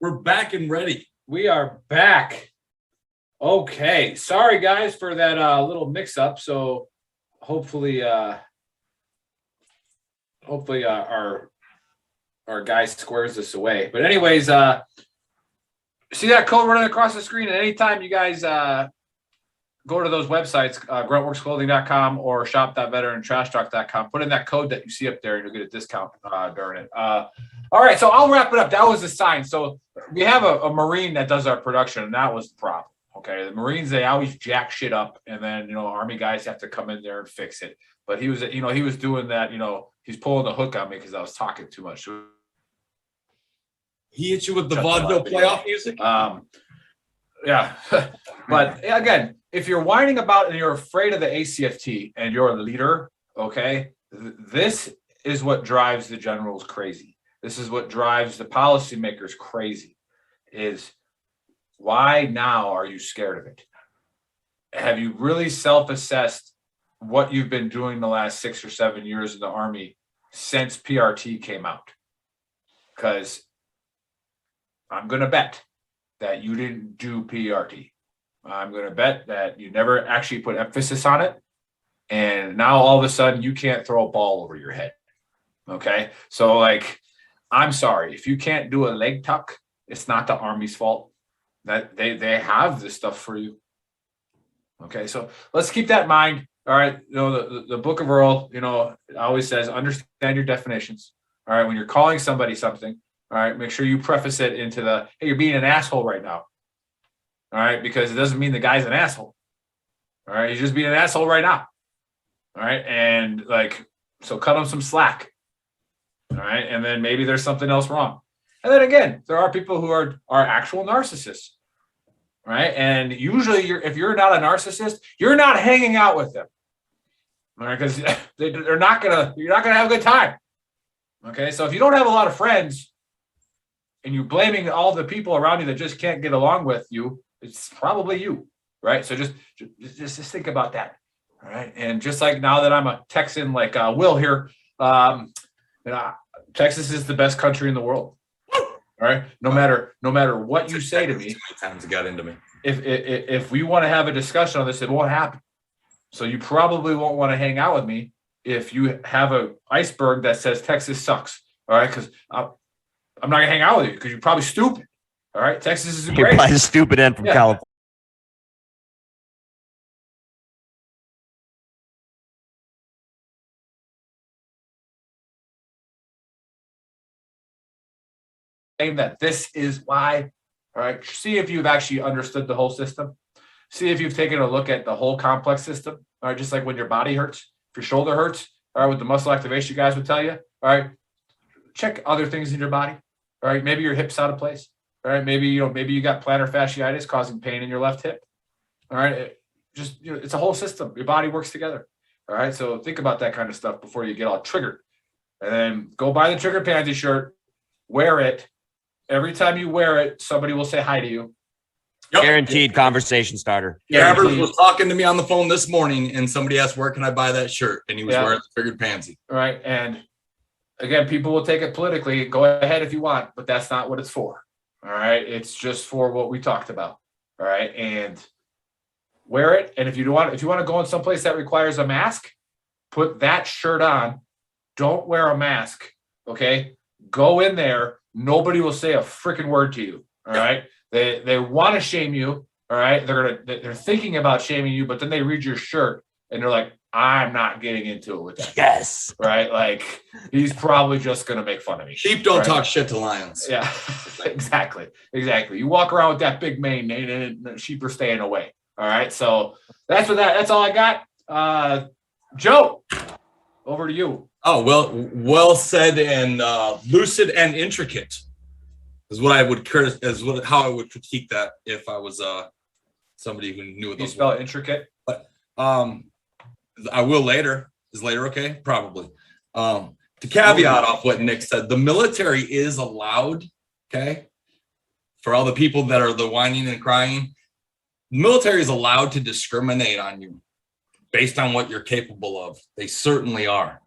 We're back and ready. We are back. Okay. Sorry, guys, for that little mix-up. So hopefully our guy squares this away. But anyways, see that code running across the screen? And anytime you guys go to those websites, gruntworksclothing.com or shop.veterantrashtalk.com, put in that code that you see up there and you'll get a discount during it. All right, so I'll wrap it up. That was the sign. So we have a Marine that does our production, and that was the problem. Okay, the Marines, they always jack shit up, and then Army guys have to come in there and fix it. But he was doing that. He's pulling the hook on me because I was talking too much. He hit you with the vaudeville playoff music. Yeah, but again, if you're whining about and you're afraid of the ACFT and you're a leader, okay, this is what drives the generals crazy. This is what drives the policymakers crazy. Is why now are you scared of it? Have you really self-assessed what you've been doing the last 6 or 7 years in the Army since PRT came out? Because I'm going to bet that you didn't do PRT. I'm going to bet that you never actually put emphasis on it. And now all of a sudden you can't throw a ball over your head. Okay. So I'm sorry. If you can't do a leg tuck, it's not the Army's fault. That they have this stuff for you. Okay. So let's keep that in mind. All right. The Book of Earl, always says, understand your definitions. All right. When you're calling somebody something, all right, make sure you preface it into hey, you're being an asshole right now. All right, because it doesn't mean the guy's an asshole. All right, he's just being an asshole right now. All right, and so cut him some slack. All right, and then maybe there's something else wrong. And then again, there are people who are actual narcissists. Right, and usually if you're not a narcissist, you're not hanging out with them. All right, because you're not gonna have a good time. Okay, so if you don't have a lot of friends, and you're blaming all the people around you that just can't get along with you, it's probably you, right? So just think about that, all right? And just like now that I'm a Texan, like Will here, Texas is the best country in the world, all right? No matter what you say to me. Too many times it got into me. If we want to have a discussion on this, it won't happen. So you probably won't want to hang out with me if you have an iceberg that says Texas sucks, all right? Because I'm not gonna hang out with you because you're probably stupid. All right, Texas is great. You're probably stupid and from California. That this is why. All right, see if you've actually understood the whole system. See if you've taken a look at the whole complex system. All right, just like when your body hurts, if your shoulder hurts, all right, with the muscle activation guys would tell you. All right, check other things in your body. All right, maybe your hip's out of place. All right, maybe you got plantar fasciitis causing pain in your left hip. All right, it's a whole system. Your body works together. All right, so think about that kind of stuff before you get all triggered. And then go buy the Trigger Pansy shirt, wear it. Every time you wear it, somebody will say hi to you. Yep. Guaranteed conversation starter. Gabbard was talking to me on the phone this morning, and somebody asked, "Where can I buy that shirt?" And he was wearing the Triggered Pansy. All right, and again, people will take it politically. Go ahead if you want, but that's not what it's for. All right. It's just for what we talked about. All right. And wear it. And if you want to go in someplace that requires a mask, put that shirt on. Don't wear a mask. Okay. Go in there. Nobody will say a freaking word to you. All right. They want to shame you. All right. They're thinking about shaming you, but then they read your shirt and they're like, I'm not getting into it with that. Yes. Right. He's probably just going to make fun of me. Sheep don't talk shit to lions. Yeah, exactly. You walk around with that big mane and sheep are staying away. All right. So that's all I got. Joe, over to you. Oh, well said and lucid and intricate is what I would how I would critique that if I was somebody who knew what those spell intricate. But I will later. Is later okay? Probably. To caveat off what Nick said, the military is allowed, okay, for all the people that are the whining and crying, the military is allowed to discriminate on you based on what you're capable of. They certainly are.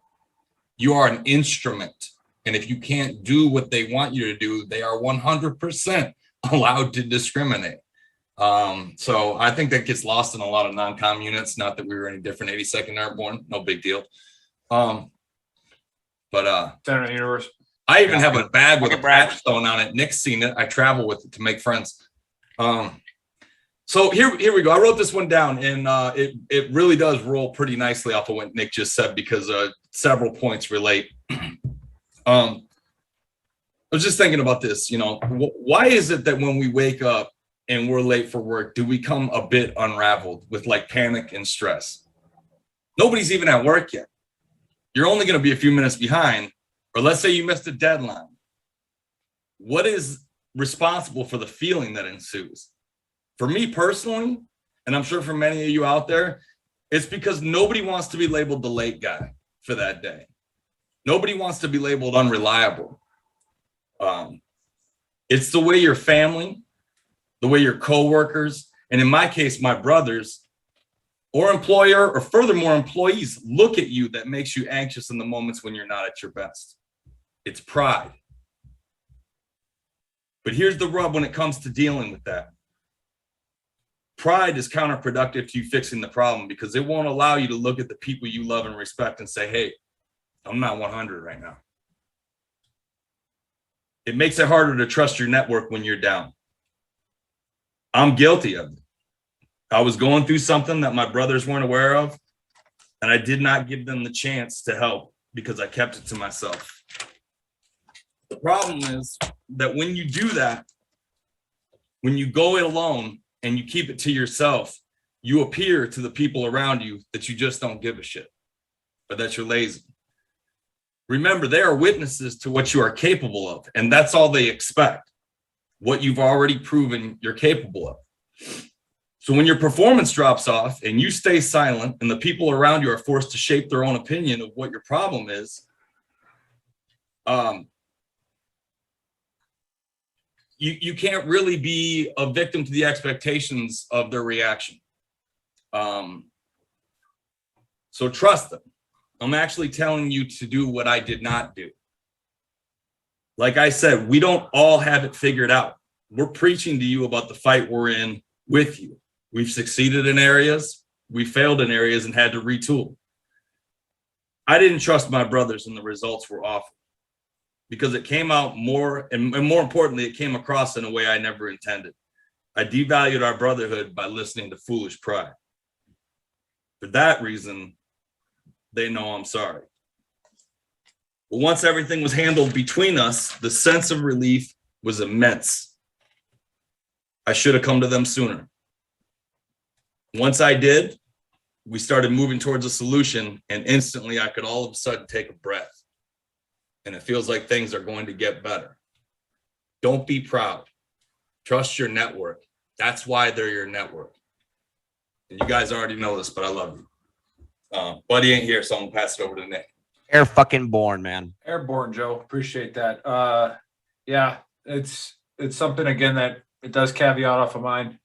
You are an instrument And if you can't do what they want you to do, they are 100% allowed to discriminate. So I think that gets lost in a lot of non-com units. Not that we were any different. 82nd Airborne, no big deal. But Center of the universe. I even have a bag with a patch stone on it. Nick's seen it. I travel with it to make friends. So here we go. I wrote this one down, and it really does roll pretty nicely off of what Nick just said because several points relate. I was just thinking about this. You know, why is it that when we wake up and we're late for work, do we come a bit unraveled with like panic and stress? Nobody's even at work yet. You're only going to be a few minutes behind, or let's say you missed a deadline. What is responsible for the feeling that ensues? For me personally, and I'm sure for many of you out there, it's because nobody wants to be labeled the late guy for that day. Nobody wants to be labeled unreliable. It's the way your family, the way your coworkers, and in my case, my brothers or employer, or furthermore, employees look at you that makes you anxious in the moments when you're not at your best. It's pride. But here's the rub when it comes to dealing with that. Pride is counterproductive to you fixing the problem because it won't allow you to look at the people you love and respect and say, hey, I'm not 100 right now. It makes it harder to trust your network when you're down. I'm guilty of it. I was going through something that my brothers weren't aware of, and I did not give them the chance to help because I kept it to myself. The problem is that when you do that, when you go it alone and you keep it to yourself, you appear to the people around you that you just don't give a shit, or that you're lazy. Remember, they are witnesses to what you are capable of, and that's all they expect, what you've already proven you're capable of. So when your performance drops off and you stay silent and the people around you are forced to shape their own opinion of what your problem is, you can't really be a victim to the expectations of their reaction. So trust them. I'm actually telling you to do what I did not do. Like I said, we don't all have it figured out. We're preaching to you about the fight we're in with you. We've succeeded in areas, we failed in areas and had to retool. I didn't trust my brothers and the results were awful because it came out more, and more importantly, it came across in a way I never intended. I devalued our brotherhood by listening to foolish pride. For that reason, they know I'm sorry. But once everything was handled between us, the sense of relief was immense. I should have come to them sooner. Once I did, we started moving towards a solution, and instantly I could all of a sudden take a breath. And it feels like things are going to get better. Don't be proud. Trust your network. That's why they're your network. And you guys already know this, but I love you. Buddy ain't here, so I'm gonna pass it over to Nick. Air fucking born, man. Airborne, Joe. Appreciate that. Yeah, it's something again that it does caveat off of mine.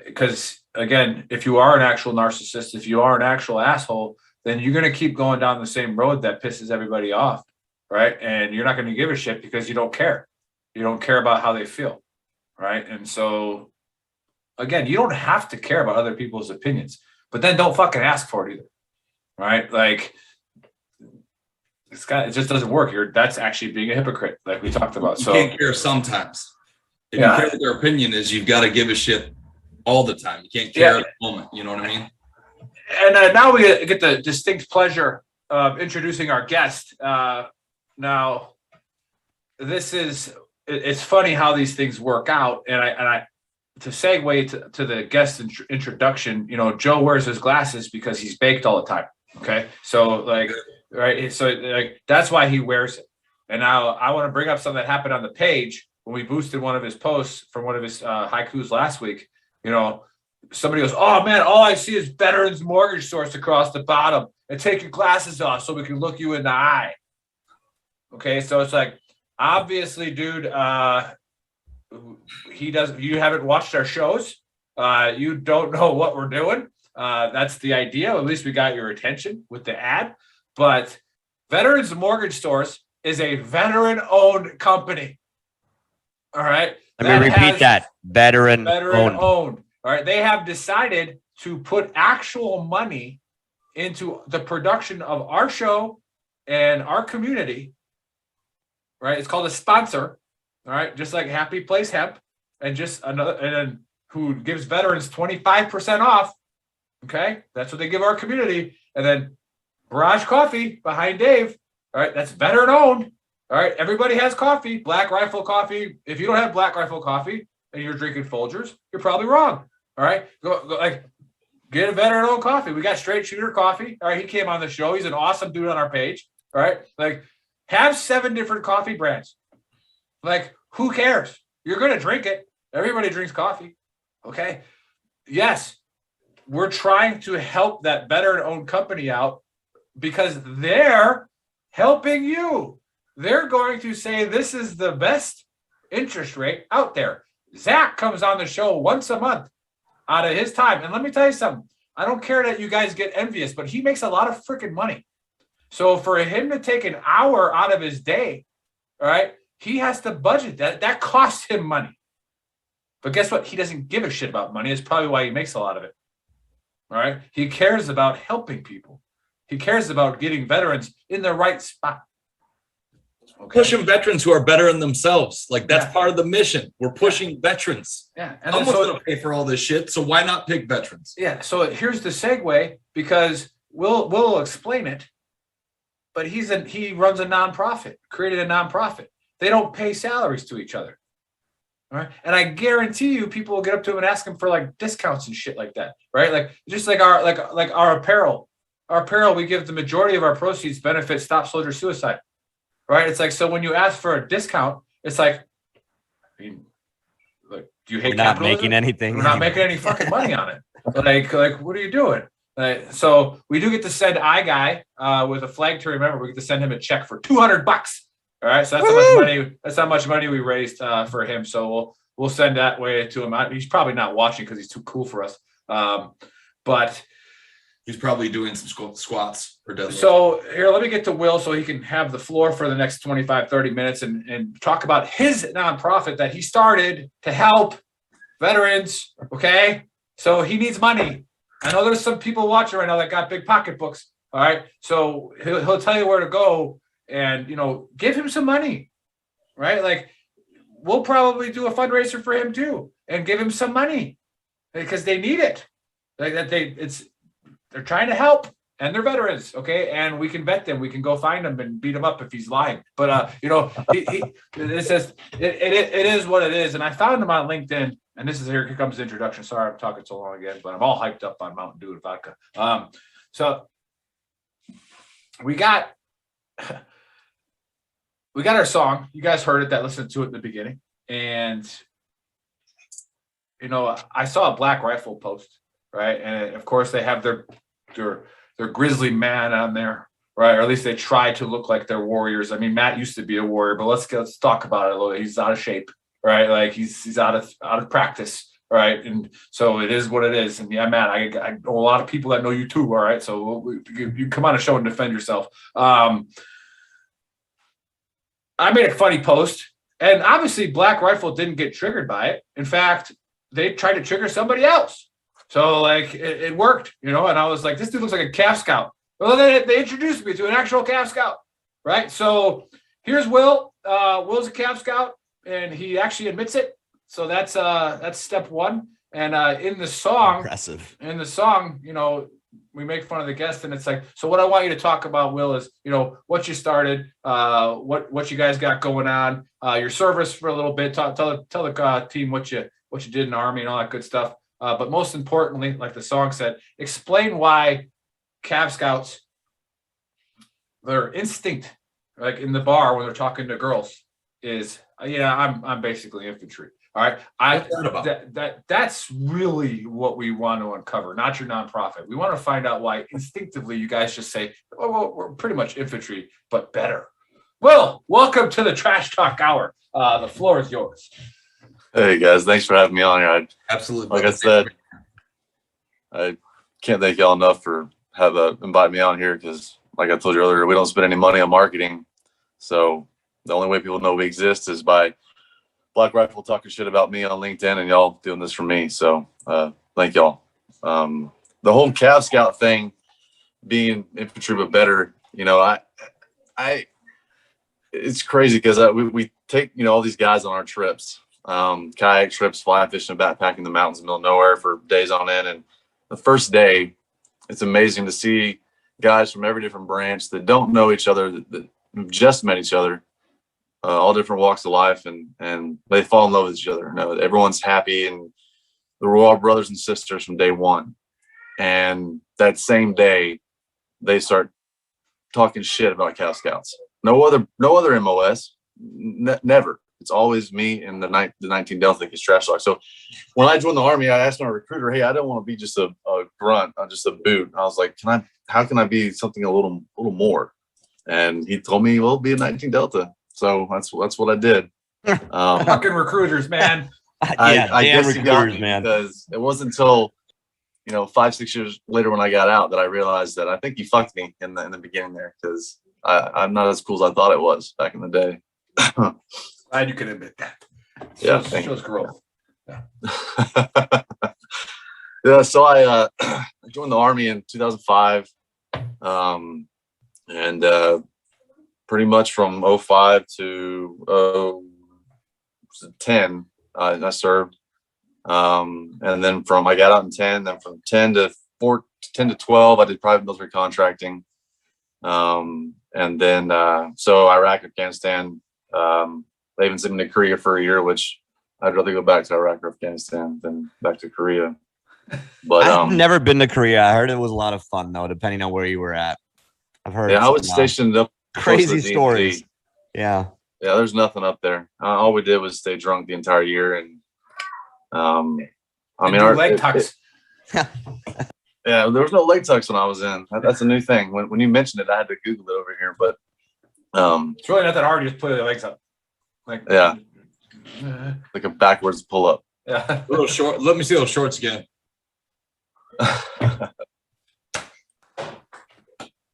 Because again, if you are an actual narcissist, if you are an actual asshole, then you're gonna keep going down the same road that pisses everybody off, right? And you're not gonna give a shit because you don't care. You don't care about how they feel, right? And so, again, you don't have to care about other people's opinions, but then don't fucking ask for it either, right? Like, it just doesn't work. That's actually being a hypocrite, like we talked about. So you can't care sometimes. If you care what their opinion is, you've got to give a shit all the time. You can't care at the moment. You know what I mean? And now we get the distinct pleasure of introducing our guest. Now, it's funny how these things work out. And I to segue to the guest introduction, you know, Joe wears his glasses because he's baked all the time. Okay. So like, right. So like, that's why he wears it. And now I want to bring up something that happened on the page when we boosted one of his posts from one of his haikus last week. You know, somebody goes, oh man, all I see is Veterans Mortgage Source across the bottom, and take your glasses off so we can look you in the eye. Okay. So it's like, obviously, dude, you haven't watched our shows. You don't know what we're doing. That's the idea. At least we got your attention with the ad. But Veterans Mortgage Source is a veteran-owned company. All right. Let me repeat that. Veteran owned. All right. They have decided to put actual money into the production of our show and our community. Right. It's called a sponsor. All right. Just like Happy Place Hemp and just another, and then who gives veterans 25% off. Okay. That's what they give our community. And then Barrage Coffee behind Dave. All right. That's veteran owned. All right. Everybody has coffee, Black Rifle coffee. If you don't have Black Rifle coffee and you're drinking Folgers, you're probably wrong. All right. Go like get a veteran owned coffee. We got Straight Shooter coffee. All right. He came on the show. He's an awesome dude on our page. All right. Like have 7 different coffee brands. Like who cares? You're going to drink it. Everybody drinks coffee. Okay. Yes. We're trying to help that veteran owned company out because they're helping you. They're going to say this is the best interest rate out there. Zach comes on the show once a month out of his time. And let me tell you something. I don't care that you guys get envious, but he makes a lot of freaking money. So for him to take an hour out of his day, all right, he has to budget that. That costs him money. But guess what? He doesn't give a shit about money. It's probably why he makes a lot of it. All right. He cares about helping people. He cares about getting veterans in the right spot. Okay. Pushing veterans who are better in themselves. Like that's part of the mission. We're pushing veterans. Yeah. And someone's going to pay for all this shit. So why not pick veterans? Yeah. So here's the segue because we'll explain it. But he runs a nonprofit, created a nonprofit. They don't pay salaries to each other. All right. And I guarantee you people will get up to him and ask him for like discounts and shit like that. Right. Like just like our apparel. Our apparel, we give the majority of our proceeds benefit Stop Soldier Suicide. Right. It's like, so when you ask for a discount, it's like, I mean, like, do you hate We're not capitalism? making anything. We're not making any fucking money on it. Like, what are you doing? So we do get to send iGuy with a flag to remember. We get to send him a check for $200. All right. So that's how much money. That's how much money we raised for him. So we'll send that way to him. He's probably not watching because he's too cool for us. But he's probably doing some squats or deadlifts. So here, let me get to Will so he can have the floor for the next 25, 30 minutes and talk about his nonprofit that he started to help veterans. Okay. So he needs money. I know there's some people watching right now that got big pocketbooks. All right. So he'll tell you where to go and, give him some money. Right. Like we'll probably do a fundraiser for him too and give him some money because they need it. Like that they're trying to help and they're veterans. Okay. And we can vet them. We can go find him and beat him up if he's lying. But, it says it is what it is. And I found him on LinkedIn. And here comes the introduction. Sorry, I'm talking so long again, but I'm all hyped up on Mountain Dew and vodka. So we got our song. You guys heard it, that listened to it in the beginning. And, I saw a Black Rifle post, right? And of course they have their grizzly man on there, right? Or at least they try to look like they're warriors. I mean, Matt used to be a warrior, but let's talk about it a little. He's out of shape. Right, like he's out of practice, right, and so it is what it is. And yeah, Matt, I know a lot of people that know you too. All right, so you come on a show and defend yourself. I made a funny post, and obviously Black Rifle didn't get triggered by it. In fact, they tried to trigger somebody else. So like it worked, And I was like, this dude looks like a Cav Scout. Well, then they introduced me to an actual Cav Scout, right? So here's Will. Will's a Cav Scout. And he actually admits it. So that's step one. And in the song, impressive. In the song, we make fun of the guest, and it's like, so what I want you to talk about, Will, is what you started, what you guys got going on, your service for a little bit. Tell the team what you did in the Army and all that good stuff. But most importantly, like the song said, explain why Cav Scouts, their instinct, like in the bar when they're talking to girls, is I'm basically infantry. All right. That's really what we want to uncover, not your nonprofit. We want to find out why instinctively you guys just say, oh, well, we're pretty much infantry, but better. Well, welcome to the Trash Talk Hour. The floor is yours. Hey guys, thanks for having me on here. Absolutely. Like I said, I can't thank y'all enough for inviting me on here because, like I told you earlier, we don't spend any money on marketing. So the only way people know we exist is by Black Rifle talking shit about me on LinkedIn and y'all doing this for me. So thank y'all. The whole Cav Scout thing, being infantry but better, it's crazy because we take all these guys on our trips, kayak trips, fly fishing, backpacking the mountains in the middle of nowhere for days on end. And the first day, it's amazing to see guys from every different branch that don't know each other, that just met each other, all different walks of life, and they fall in love with each other. Everyone's happy, and we're all brothers and sisters from day one. And that same day, they start talking shit about Cav Scouts. No other MOS, never. It's always me and the 19 Delta that gets trash talk. So when I joined the Army, I asked my recruiter, "Hey, I don't want to be just a grunt, just a boot." I was like, how can I be something a little more? And he told me, "Well, be a 19 Delta." So that's what I did. Fucking recruiters, man. I guess he got me, man. because it wasn't until 5-6 years later when I got out that I realized that I think he fucked me in the beginning there, because I'm not as cool as I thought it was back in the day. Glad you can admit that. Yeah, shows growth. Yeah. Yeah, so I joined the Army in 2005, and pretty much from 05 to 10, I served, and then I got out in 10. Then from 10 to 12, I did private military contracting, and then so Iraq, Afghanistan. They even sent me to Korea for a year, which I'd rather go back to Iraq or Afghanistan than back to Korea. But I've never been to Korea. I heard it was a lot of fun though, depending on where you were at. I've heard. Yeah, I was stationed up crazy stories. Yeah. Yeah, there's nothing up there. All we did was stay drunk the entire year, and our leg tucks. Yeah, there was no leg tucks when I was in. That's a new thing. When you mentioned it, I had to Google it over here, but it's really not that hard. You just put your legs up, like a backwards pull up. Yeah, a little short. Let me see those shorts again.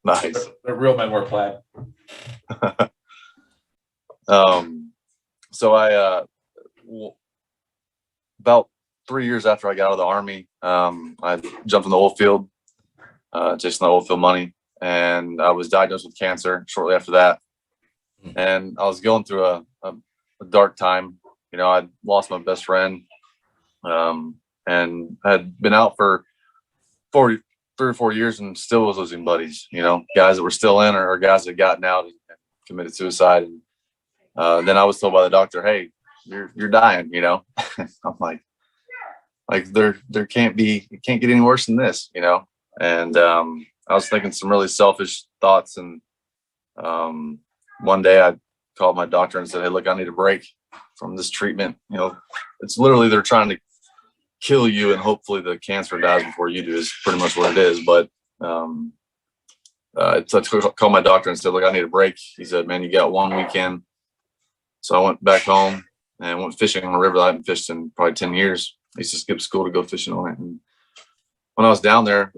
Nice. The real men wear plaid. So I about 3 years after I got out of the Army, I jumped in the oil field, chasing the oil field money, and I was diagnosed with cancer shortly after that. And I was going through a dark time. I'd lost my best friend, and had been out for 3 or 4 years and still was losing buddies, guys that were still in, or guys that had gotten out and committed suicide. And then I was told by the doctor, "Hey, you're dying," I'm like there can't get any worse than this, And I was thinking some really selfish thoughts, and one day I called my doctor and said, "Hey, look, I need a break from this treatment. It's literally they're trying to kill you, and hopefully the cancer dies before you do," is pretty much what it is. But I called my doctor and said, "Look, I need a break." He said, "Man, you got one weekend." So I went back home and went fishing on a river that I haven't fished in probably 10 years. I used to skip school to go fishing on it. And when I was down there,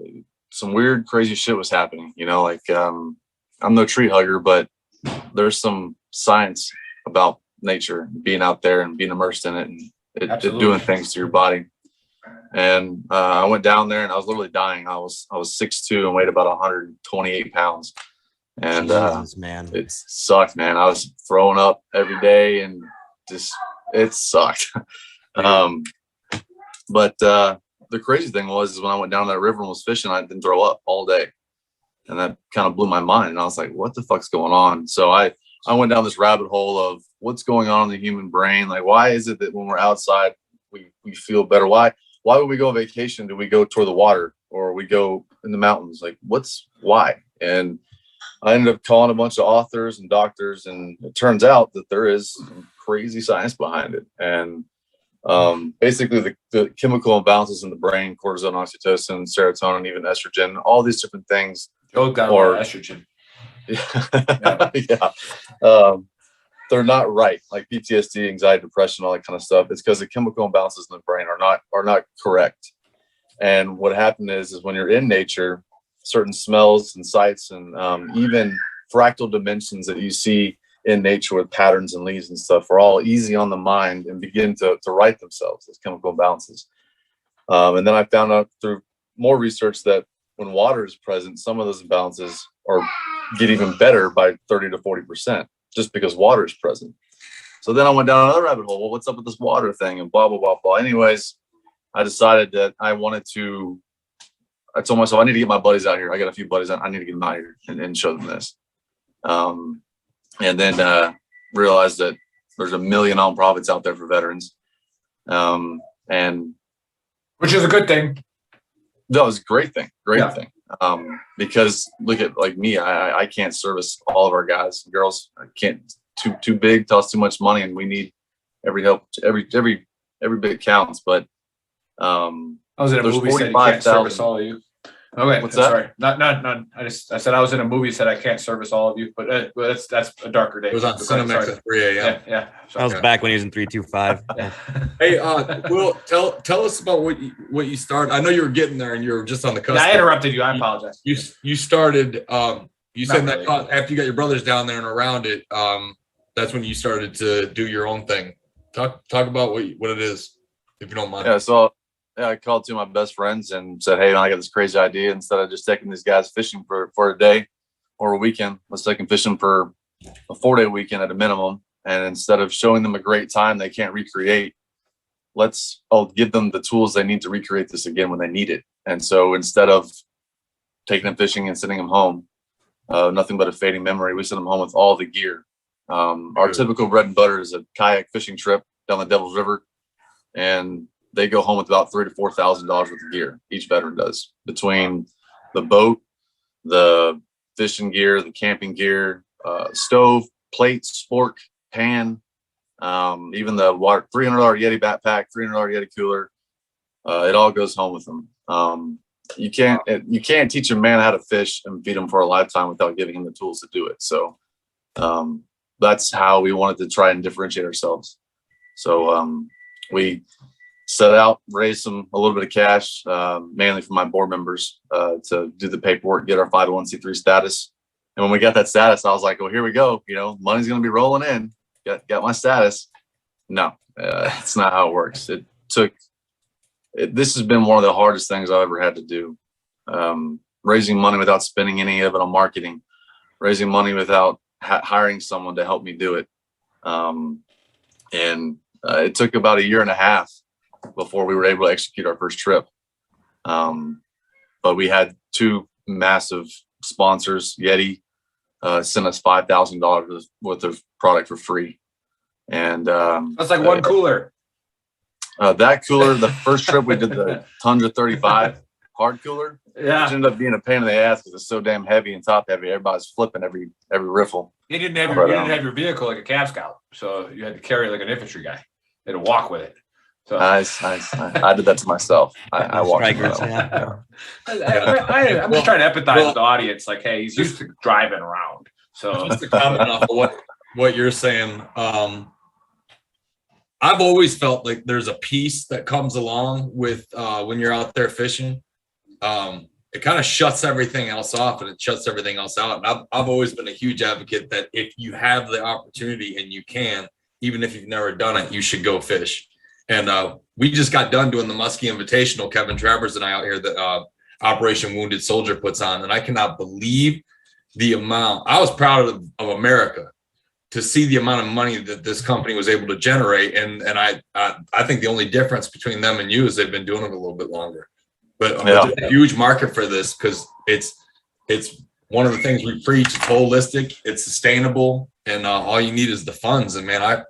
some weird, crazy shit was happening. I'm no tree hugger, but there's some science about nature, being out there and being immersed in it, and it doing things to your body. And I went down there and I was literally dying. I was 6'2" and weighed about 128 pounds. And Jesus, man, it sucked, man. I was throwing up every day, and just it sucked. But the crazy thing is when I went down that river and was fishing, I didn't throw up all day, and that kind of blew my mind. And I was like, "What the fuck's going on?" So I went down this rabbit hole of what's going on in the human brain. Like, why is it that when we're outside we feel better? Why would we go on vacation? Do we go toward the water, or we go in the mountains? Like, why? And I ended up calling a bunch of authors and doctors, and it turns out that there is some crazy science behind it. And basically the chemical imbalances in the brain, cortisol, oxytocin, serotonin, even estrogen, all these different things. Or estrogen. Yeah. They're not right. Like PTSD, anxiety, depression, all that kind of stuff. It's because the chemical imbalances in the brain are not correct. And what happened is when you're in nature, certain smells and sights and even fractal dimensions that you see in nature with patterns and leads and stuff are all easy on the mind and begin to right themselves as chemical imbalances. And then I found out through more research that when water is present, some of those imbalances get even better by 30 to 40% just because water is present. So then I went down another rabbit hole. Well, what's up with this water thing and blah, blah, blah, blah. Anyways, I decided that I told myself I need to get my buddies out here. I got a few buddies. I need to get them out here and show them this. And then realized that there's a million nonprofits out there for veterans. And which is a good thing. that was a great thing. Yeah. Thing. Because look at like me, I can't service all of our guys and girls. I can't too big, costs too much money, and we need every help. Every bit counts. But I was in a movie said you can't service all of you. Okay, What's that? sorry. Not. I said I was in a movie said I can't service all of you, but that's a darker day. It was on Cinemax at 3 a.m. Yeah. That was back when he was in 325. Hey, Will, tell us about what you started. I know you were getting there and you were just on the cusp. Yeah, I interrupted you. I apologize. You started. You said Not that really. after you got your brothers down there and around it. That's when you started to do your own thing. Talk about what it is, if you don't mind. yeah, so I called two of my best friends and said, "Hey, man, I got this crazy idea. Instead of just taking these guys fishing for a day or a weekend, let's take them fishing for a 4-day weekend at a minimum. And instead of showing them a great time they can't recreate, I'll give them the tools they need to recreate this again when they need it. And so instead of taking them fishing and sending them home, nothing but a fading memory, we send them home with all the gear. Our typical bread and butter is a kayak fishing trip down the Devil's River, and they go home with about $3,000 to $4,000 worth of gear. Each veteran does, between the boat, the fishing gear, the camping gear, stove, plates, fork, pan, even the $300 Yeti backpack, $300 Yeti cooler. It all goes home with them. You can't teach a man how to fish and feed him for a lifetime without giving him the tools to do it. So that's how we wanted to try and differentiate ourselves. So we set out, raised a little bit of cash, mainly from my board members, to do the paperwork, get our 501c3 status. And when we got that status, I was like, well, here we go. Money's going to be rolling in. Got my status. No, it's not how it works. This has been one of the hardest things I've ever had to do. Raising money without spending any of it on marketing, raising money without hiring someone to help me do it. And it took about 1.5 years before we were able to execute our first trip. But we had 2 massive sponsors. Yeti sent us $5,000 worth of product for free. And That's like one cooler. that cooler, the first trip we did the Tundra 35 hard cooler, Yeah. which ended up being a pain in the ass because it's so damn heavy and top heavy. Everybody's flipping every riffle. You didn't have your vehicle like a Cav Scout, so you had to carry like an infantry guy. You had to walk with it. So Nice. I did that to myself. I walked Strikers, around. yeah. I'm just trying to empathize with the audience. Like, hey, he's used to driving around. So Just to comment off of what you're saying, I've always felt like there's a peace that comes along with when you're out there fishing. It kind of shuts everything else off and it shuts everything else out. And I've always been a huge advocate that if you have the opportunity and you can, even if you've never done it, you should go fish. And we just got done doing the Muskie Invitational, Kevin Travers and I out here that Operation Wounded Soldier puts on. And I cannot believe the amount. I was proud of America to see the amount of money that this company was able to generate. And I think the only difference between them and you is they've been doing it a little bit longer. But there's a huge market for this because it's one of the things we preach. It's holistic, it's sustainable, and all you need is the funds. And man,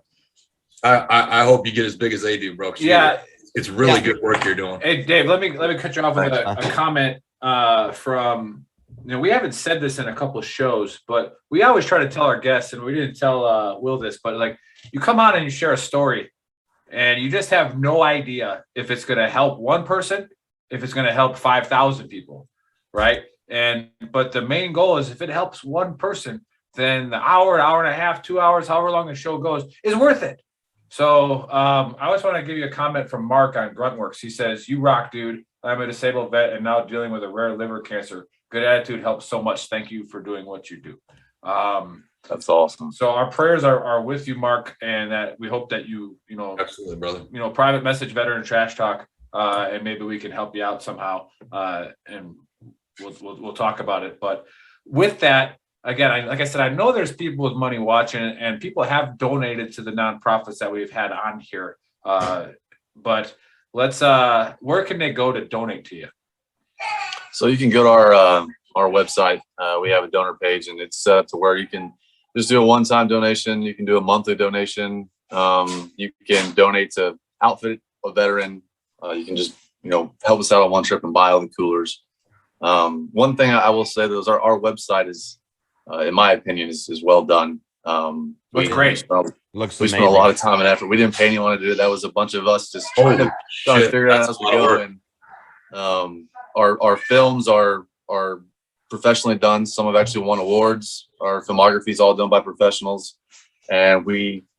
I hope you get as big as they do, bro. yeah, It's really good work you're doing. hey Dave, let me cut you off with a comment from. We haven't said this in a couple of shows, but we always try to tell our guests, and we didn't tell Will this, but like you come on and you share a story, and you just have no idea if it's going to help one person, if it's going to help 5,000 people, right? But the main goal is if it helps one person, then the hour and a half, 2 hours, however long the show goes, is worth it. So I always want to give you a comment from Mark on Gruntworks. He says, "You rock, dude. I'm a disabled vet and now dealing with a rare liver cancer. Good attitude helps so much. Thank you for doing what you do." That's awesome. So our prayers are with you, Mark, and that we hope that you Absolutely, brother. private message Veteran Trash Talk, and maybe we can help you out somehow, and we'll talk about it. But with that, again, like I said, I know there's people with money watching, and people have donated to the nonprofits that we've had on here. But let's, where can they go to donate to you? So you can go to our website. We have a donor page, and it's set up to where you can just do a one-time donation. You can do a monthly donation. You can donate to outfit a veteran. You can just, help us out on one trip and buy all the coolers. One thing I will say though is our website is, in my opinion, is well done. Looks great. Looks We spent a lot of time and effort. We didn't pay anyone to do it. That was a bunch of us just trying to figure it out as we go. And our films are professionally done. Some have actually won awards. Our filmography is all done by professionals, and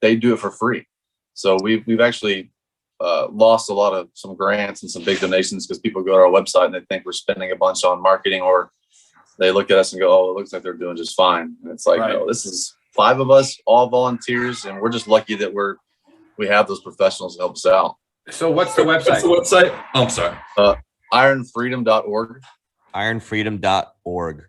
they do it for free. So we've actually lost some grants and some big donations because people go to our website and they think we're spending a bunch on marketing, or they look at us and go, "Oh, it looks like they're doing just fine." And it's like, no, this is 5 of us, all volunteers, and we're just lucky that we have those professionals to help us out. So what's the website? What's the website? Oh, I'm sorry. Ironfreedom.org. Ironfreedom.org.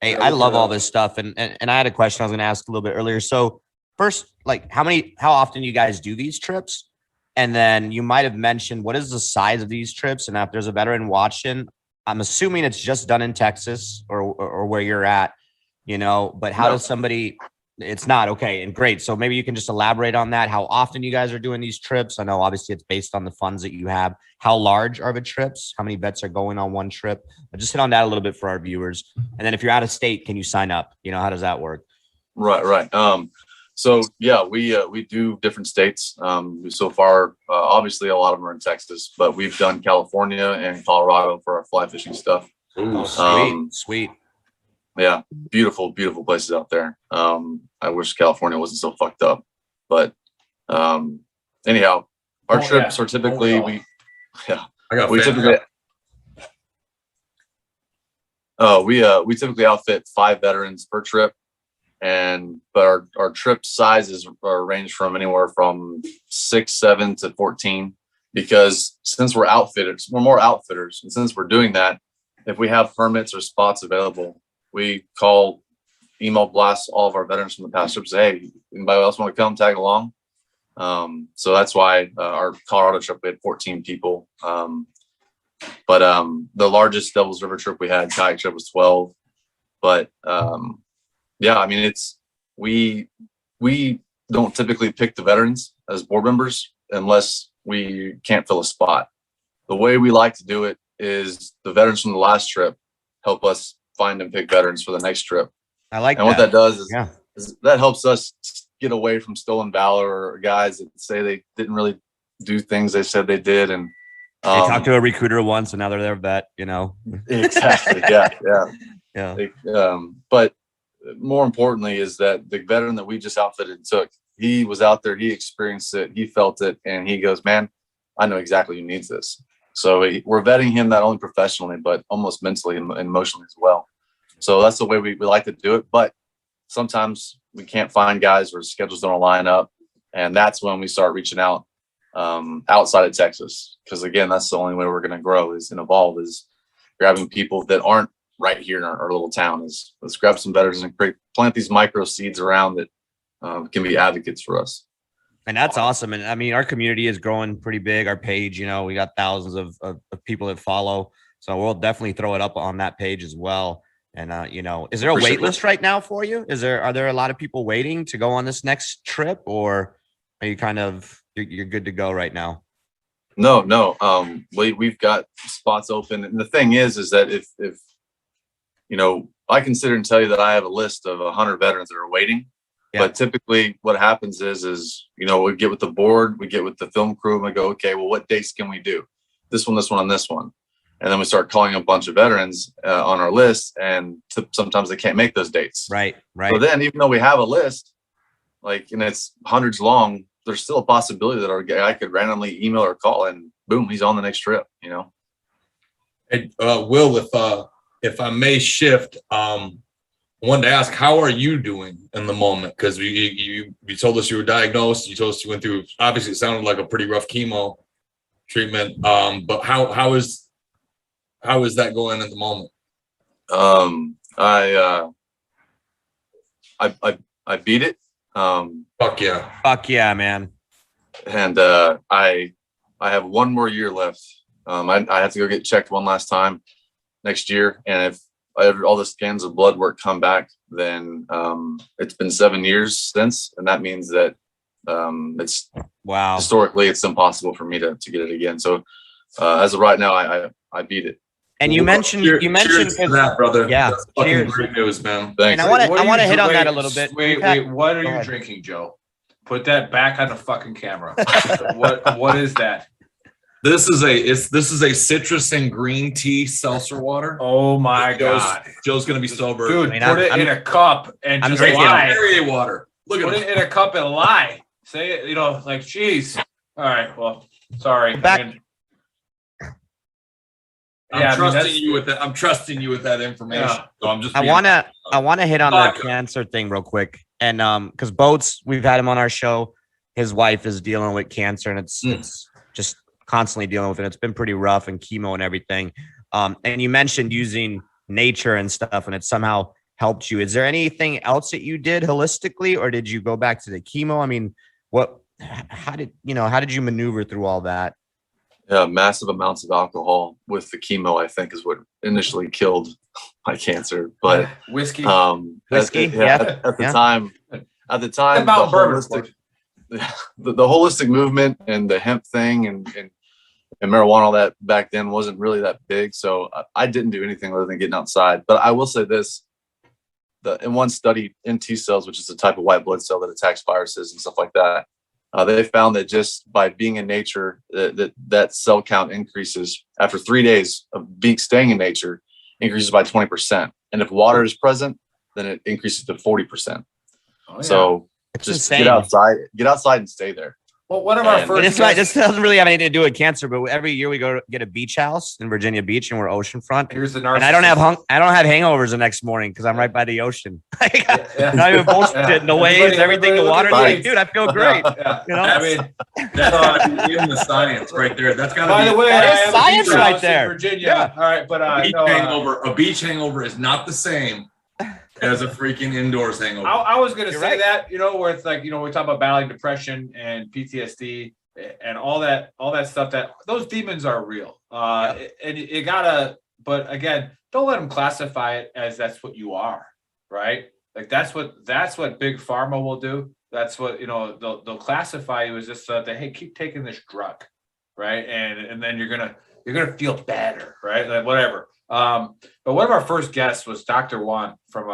Hey, I love all this stuff. And I had a question I was going to ask a little bit earlier. So first, like how often you guys do these trips? And then you might have mentioned, what is the size of these trips? And if there's a veteran watching, I'm assuming it's just done in Texas or where you're at, but how does somebody, it's not okay. And great. So maybe you can just elaborate on that, how often you guys are doing these trips. I know obviously it's based on the funds that you have. How large are the trips? How many vets are going on one trip? Just hit on that a little bit for our viewers. And then if you're out of state, can you sign up? How does that work? Right. So yeah, we do different states. So far, obviously a lot of them are in Texas, but we've done California and Colorado for our fly fishing stuff. Ooh, sweet. Yeah, beautiful places out there. I wish California wasn't so fucked up, but anyhow, our trips are typically we typically outfit 5 veterans per trip. But our trip sizes range from anywhere from 6, 7 to 14, because since we're outfitters, we're more outfitters. And since we're doing that, if we have permits or spots available, we email blast all of our veterans from the past trips. Hey, anybody else want to come tag along? So that's why our Colorado trip, we had 14 people. But the largest Devil's River trip we had, kayak trip, was 12. But yeah, I mean, we don't typically pick the veterans as board members unless we can't fill a spot. The way we like to do it is the veterans from the last trip help us find and pick veterans for the next trip. I like and that. What that does is that helps us get away from stolen valor or guys that say they didn't really do things they said they did. And they talked to a recruiter once and now they're their vet, Exactly. Yeah. But more importantly is that the veteran that we just outfitted and took, he was out there, he experienced it, he felt it, and he goes, "Man, I know exactly who needs this." So we're vetting him not only professionally, but almost mentally and emotionally as well. So that's the way we like to do it. But sometimes we can't find guys or schedules don't line up. And that's when we start reaching out outside of Texas. Because again, that's the only way we're going to grow and evolve, is grabbing people that aren't right here in our little town. Let's grab some veterans and plant these micro seeds around that can be advocates for us. And that's awesome. And I mean, our community is growing pretty big. Our page, we got thousands of people that follow. So we'll definitely throw it up on that page as well. And, is there a wait list right now for you? Are there a lot of people waiting to go on this next trip, or are you you're good to go right now? No. We've got spots open. And the thing is that if I consider and tell you that I have a list of 100 veterans that are waiting. Yeah. But typically what happens is, we get with the board, we get with the film crew, and we go, okay, well, what dates can we do? This one, and this one. And then we start calling a bunch of veterans on our list, and sometimes they can't make those dates. Right. So then, even though we have a list, and it's hundreds long, there's still a possibility that our guy could randomly email or call, and boom, he's on the next trip. Hey, Will, if I may shift, I wanted to ask, how are you doing in the moment? Because you told us you were diagnosed. You told us you went through. Obviously, it sounded like a pretty rough chemo treatment. But how is that going at the moment? I beat it. Fuck yeah. Fuck yeah, man. And I have one more year left. I have to go get checked one last time next year, and if all the scans of blood work come back, then it's been 7 years since, and that means that it's Wow. historically it's impossible for me to get it again. So as of right now, I beat it. And you mentioned cheers to that, brother. Yeah, That's fucking cheers. great news, man. Thanks. And I want to hit on that a little bit. Wait, what are you drinking, Joe? Put that back on the fucking camera. What is that? This is a citrus and green tea seltzer water. Oh my God. Joe's gonna be sober. Dude, I mean, put it in a cup and I'm just drinking lie. Perrier water. Look Put at it in a cup and lie. Say it, like, geez. All right, well, sorry. I'm trusting you with that. I'm trusting you with that information. Yeah. So I'm just. I want to hit on Vodka. the cancer thing real quick. And because Boats, we've had him on our show. His wife is dealing with cancer, and it's just constantly dealing with it. It's been pretty rough, and chemo and everything. And you mentioned using nature and stuff, and it somehow helped you. Is there anything else that you did holistically, or did you go back to the chemo? I mean, how did you maneuver through all that? Yeah, massive amounts of alcohol with the chemo, I think, is what initially killed my cancer. But whiskey. At the time, About bourbon. the holistic movement and the hemp thing and marijuana, all that back then wasn't really that big. So I didn't do anything other than getting outside. But I will say this: in one study, NT cells, which is a type of white blood cell that attacks viruses and stuff like that, they found that just by being in nature, that cell count increases after 3 days of staying in nature, increases by 20%. And if water is present, then it increases to 40%. Oh, yeah. So It's just insane. get outside and stay there. Well, one of our And- first This doesn't really have anything to do with cancer, but every year we go get a beach house in Virginia Beach, and we're oceanfront. here's the And I don't have hangovers the next morning because I'm right by the ocean. Yeah. Not even bullshit. The waves, everything, the water. Everybody- Like, dude, I feel great. Yeah. You know? I mean, That's in the science right there. That's got to by be. the way, That I is have science a beach right house there. in Virginia. Yeah. All right, but A beach hangover is not the same as a freaking indoors hangover. I was gonna You're say right. that, where it's like, we talk about battling depression and PTSD and all that stuff, that those demons are real. And you gotta, but again, don't let them classify it as that's what you are, right? Like that's what big pharma will do. That's what, they'll classify you as this, hey, keep taking this drug, right? And then you're gonna feel better, right? Like whatever. But one of our first guests was Dr. Juan from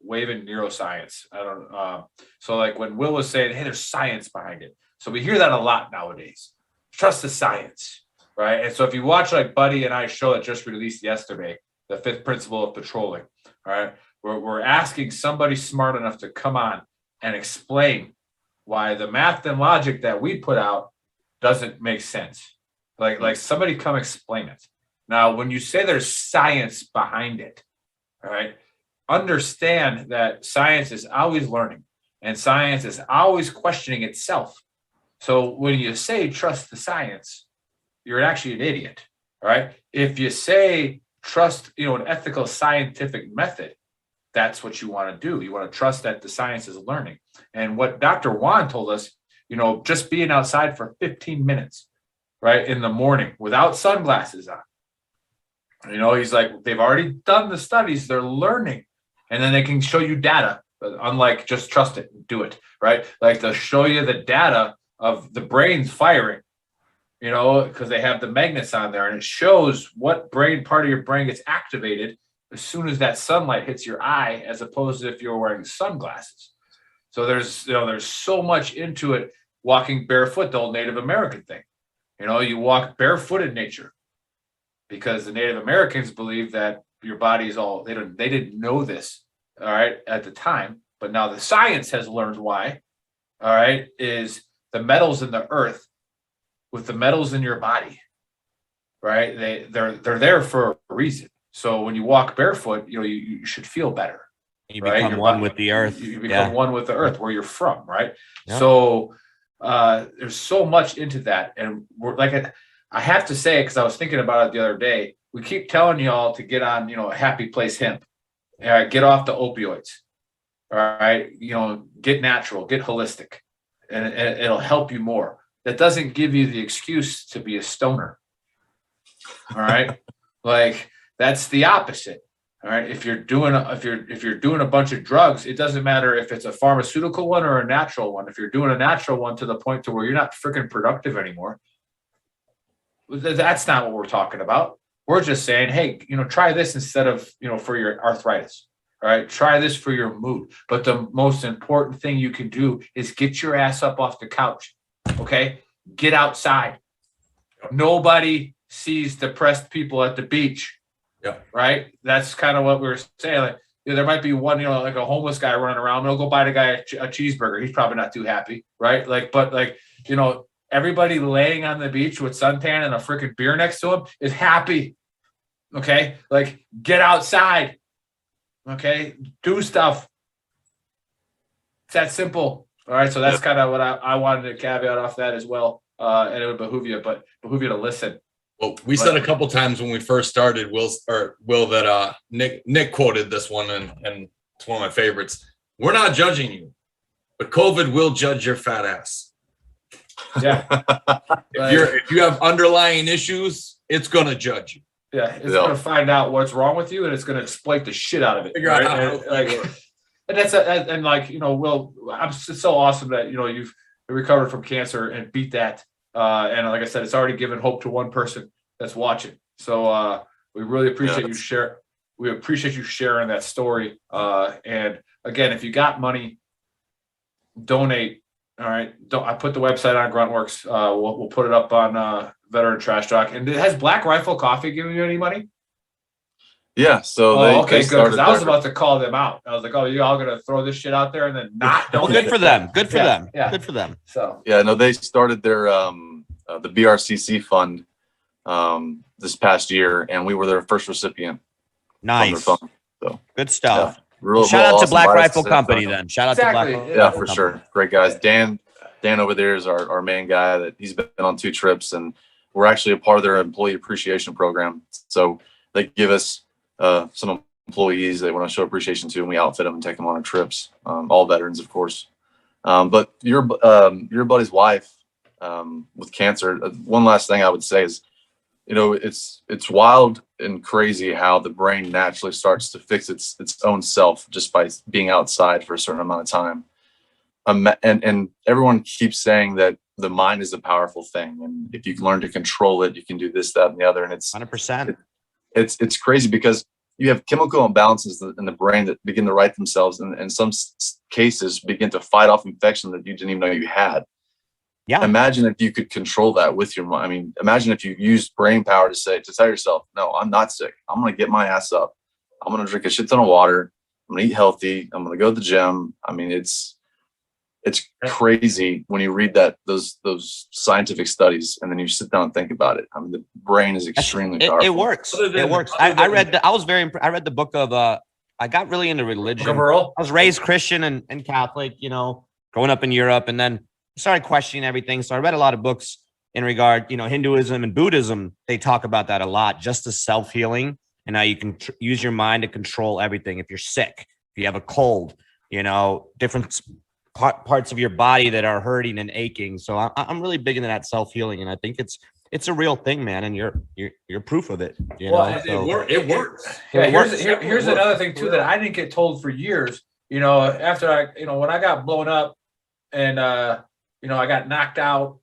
Waven Neuroscience. So like when Will was saying, hey, there's science behind it. So we hear that a lot nowadays. Trust the science, right? And so if you watch like Buddy and I's show that just released yesterday, the 5th principle of patrolling, all right, we're asking somebody smart enough to come on and explain why the math and logic that we put out doesn't make sense. Like somebody come explain it. Now, when you say there's science behind it, all right, understand that science is always learning and science is always questioning itself. So when you say trust the science, you're actually an idiot, all right? If you say trust, an ethical scientific method, that's what you want to do. You want to trust that the science is learning. And what Dr. Juan told us, just being outside for 15 minutes, right, in the morning without sunglasses on. He's like, they've already done the studies, they're learning, and then they can show you data, unlike just trust it and do it, right? Like they'll show you the data of the brain's firing, because they have the magnets on there, and it shows what part of your brain gets activated as soon as that sunlight hits your eye, as opposed to if you're wearing sunglasses. So there's so much into it. Walking barefoot, the old Native American thing, you walk barefoot in nature. Because the Native Americans believe that your body is all, they didn't know this, all right, at the time, but now the science has learned why, all right, is the metals in the earth with the metals in your body, right? They're there for a reason. So when you walk barefoot, you should feel better. You right? become Your one body- with the earth. You become one with the earth, where you're from, right? Yeah. So there's so much into that, and we're like, I have to say, because I was thinking about it the other day, we keep telling y'all to get on, a happy place hemp, get off the opioids, all right, get natural, get holistic, and it'll help you more. That doesn't give you the excuse to be a stoner, all right? Like, that's the opposite. All right. If you're doing a bunch of drugs, it doesn't matter if it's a pharmaceutical one or a natural one. If you're doing a natural one to the point to where you're not freaking productive anymore, that's not what we're talking about. We're just saying, hey, try this instead of, for your arthritis. All right. Try this for your mood. But the most important thing you can do is get your ass up off the couch. Okay. Get outside. Nobody sees depressed people at the beach. Yeah. Right. That's kind of what we were saying. Like, there might be one, like a homeless guy running around. They'll go buy the guy a cheeseburger. He's probably not too happy. Right. But everybody laying on the beach with suntan and a freaking beer next to him is happy. Okay. Like, get outside. Okay. Do stuff. It's that simple. All right. So that's kind of what I wanted to caveat off that as well. And it would behoove you to listen. Well, we said a couple times when we first started, Will, that Nick quoted this one, and it's one of my favorites. We're not judging you, but COVID will judge your fat ass. Yeah. If you have underlying issues, it's gonna judge you. Yeah, it's gonna find out what's wrong with you, and it's gonna exploit the shit out of it. Figure out how and that's Will, it's so awesome that you've recovered from cancer and beat that. And like I said, it's already given hope to one person that's watching. So we really appreciate you share. We appreciate you sharing that story. And again, if you got money, donate. All right. I put the website on Gruntworks. We'll put it up on Veteran Trash Talk. And has Black Rifle Coffee given you any money? Yeah. So okay, good. Because I was about to call them out. I was like, oh, you all gonna throw this shit out there and then not donate? Well, good for them. Good for them. Yeah. Good for them. So yeah, no, they started their the BRCC fund this past year, and we were their first recipient. Nice. Fund, so Good stuff. real Shout out to awesome Black artists Rifle that Company fund. then. Shout out Exactly. to Black Yeah, Rifle for Company. sure. Great guys. Dan over there is our main guy that he's been on 2 trips, and we're actually a part of their employee appreciation program. So they give us some employees they want to show appreciation to, and we outfit them and take them on our trips. All veterans, of course. But your buddy's wife with cancer. One last thing I would say is, it's wild and crazy how the brain naturally starts to fix its own self just by being outside for a certain amount of time. And everyone keeps saying that the mind is a powerful thing, and if you can learn to control it, you can do this, that, and the other. And it's 100%. It's crazy because you have chemical imbalances in the brain that begin to right themselves, and in some cases begin to fight off infection that you didn't even know you had. Yeah. Imagine if you could control that with your mind. I mean, imagine if you used brain power to tell yourself, no, I'm not sick. I'm going to get my ass up. I'm going to drink a shit ton of water. I'm going to eat healthy. I'm going to go to the gym. I mean, it's crazy when you read those scientific studies and then you sit down and think about it. I mean, the brain is extremely powerful. It works. It works. I read the book of I got really into religion. I was raised Christian and Catholic, growing up in Europe, and then started questioning everything. So I read a lot of books in regard, Hinduism and Buddhism. They talk about that a lot, just the self-healing and how you can use your mind to control everything. If you're sick, if you have a cold, different parts of your body that are hurting and aching. So I'm really big into that self-healing, and I think it's a real thing, man. And you're proof of it. It works. Yeah, here's another thing too that I didn't get told for years. After when I got blown up and I got knocked out